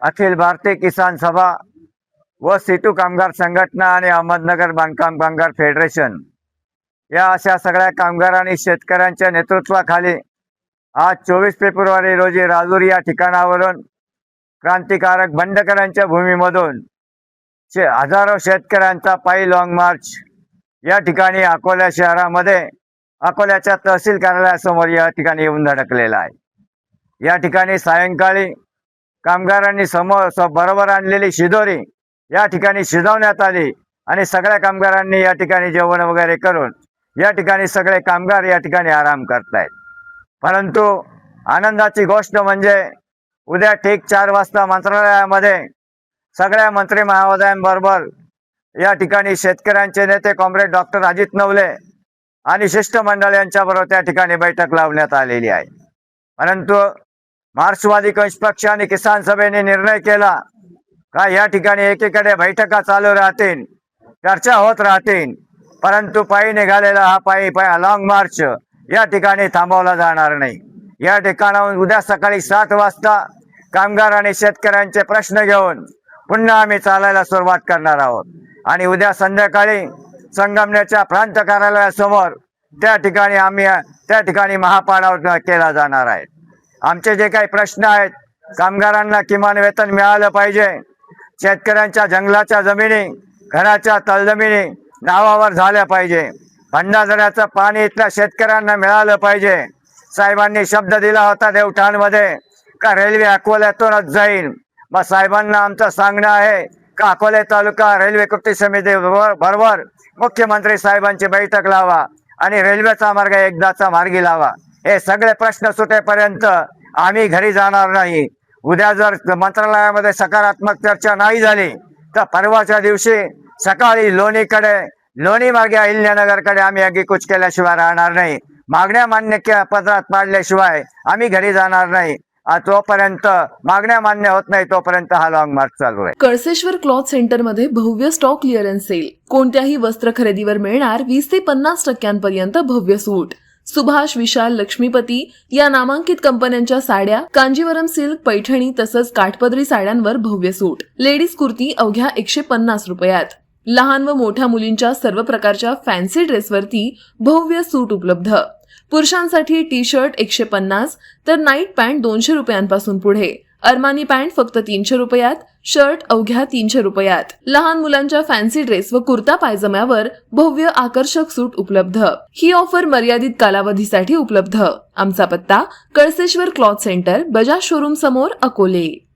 अखिल भारतीय किसान सभा व सीटू कामगार संघटना आणि अहमदनगर बांधकाम कामगार फेडरेशन या अशा सगळ्या कामगार आणि शेतकऱ्यांच्या नेतृत्वाखाली आज 24 फेब्रुवारी रोजी राजूर या ठिकाणावरून क्रांतिकारक बंडकरांच्या भूमीमधून हजारो शेतकऱ्यांचा पायी लॉंग मार्च या ठिकाणी अकोला शहरामध्ये अकोल्याच्या तहसील कार्यालयासमोर या ठिकाणी येऊन धडकलेला आहे। या ठिकाणी सायंकाळी कामगारांनी बरोबर आणलेली शिदोरी या ठिकाणी शिजवण्यात आली आणि सगळ्या कामगारांनी या ठिकाणी जेवण वगैरे करून या ठिकाणी सगळे कामगार या ठिकाणी आराम करतायत। परंतु आनंदाची गोष्ट म्हणजे उद्या ठीक 4 वाजता मंत्रालयामध्ये सगळ्या मंत्री महोदयांबरोबर या ठिकाणी शेतकऱ्यांचे नेते कॉम्रेड डॉक्टर अजित नवले आणि शिष्टमंडळ यांच्याबरोबर त्या ठिकाणी बैठक लावण्यात आलेली आहे। परंतु मार्क्सवादी कम्युनिस्ट पक्ष आणि किसान सभेने निर्णय केला का या ठिकाणी एकीकडे बैठका चालू राहतील, चर्चा होत राहतील, परंतु पायी निघालेला हा पायी लॉंग मार्च या ठिकाणी थांबवला जाणार नाही। या ठिकाणाहून उद्या सकाळी 7 वाजता कामगार आणि शेतकऱ्यांचे प्रश्न घेऊन पुन्हा आम्ही चालायला सुरुवात करणार आहोत आणि उद्या संध्याकाळी संगमनेरच्या प्रांत कार्यालयासमोर त्या ठिकाणी महापाडाव केला जाणार आहे। आमचे जे काही प्रश्न आहेत, कामगारांना किमान वेतन मिळालं पाहिजे, शेतकऱ्यांच्या जंगलाच्या जमिनी घराच्या तळजमिनी नावावर झाल्या पाहिजे, भंडारदऱ्याचं पाणी इथल्या शेतकऱ्यांना मिळालं पाहिजे। साहेबांनी शब्द दिला होता देवठाणमध्ये का रेल्वे अकोल्यातूनच जाईल। मग साहेबांना आमचं सांगणं आहे का अकोले तालुका रेल्वे कृती समिती बरोबर मुख्यमंत्री साहेबांची बैठक लावा आणि रेल्वेचा मार्ग एकदाचा मार्गी लावा। हे सगळे प्रश्न सुटेपर्यंत आम्ही घरी जाणार नाही। उद्या जर मंत्रालयामध्ये सकारात्मक चर्चा नाही झाली तर परवाच्या दिवशी सकाळी लोणी मार्गे अहिल्यानगरकडे आम्ही आगीकूच केल्याशिवाय राहणार नाही। मागण्या मान्य पत्रात पाडल्याशिवाय आम्ही घरी जाणार नाही। तोपर्यंत मागण्या मान्य होत नाही तोपर्यंत हा लॉंग मार्च चालू आहे। कळसेश्वर क्लॉथ सेंटर मध्ये भव्य स्टॉक क्लिअरन्स सेल। कोणत्याही वस्त्र खरेदीवर मिळणार 20 ते 50% भव्य सूट। सुभाष, विशाल, लक्ष्मीपती या नामांकित कंपन्यांच्या साड्या, कांजीवरम सिल्क, पैठणी तसंच काठपदरी साड्यांवर भव्य सूट। लेडीज कुर्ती अवघ्या 150 रुपयात। लहान व मोठ्या मुलींच्या सर्व प्रकारच्या फॅन्सी ड्रेसवरती भव्य सूट उपलब्ध। पुरुषांसाठी टी शर्ट 150 तर नाईट पॅन्ट 200 रुपयांपासून पुढे। अरमानी पॅन्ट फक्त 300 रुपयात, शर्ट अवघ्या 300 रुपयात। लहान मुलांच्या फॅन्सी ड्रेस व कुर्ता पायजम्यावर भव्य आकर्षक सूट उपलब्ध। ही ऑफर मर्यादित कालावधीसाठी उपलब्ध। आमचा पत्ता कळसेश्वर क्लॉथ सेंटर, बजाज शोरूम समोर, अकोले।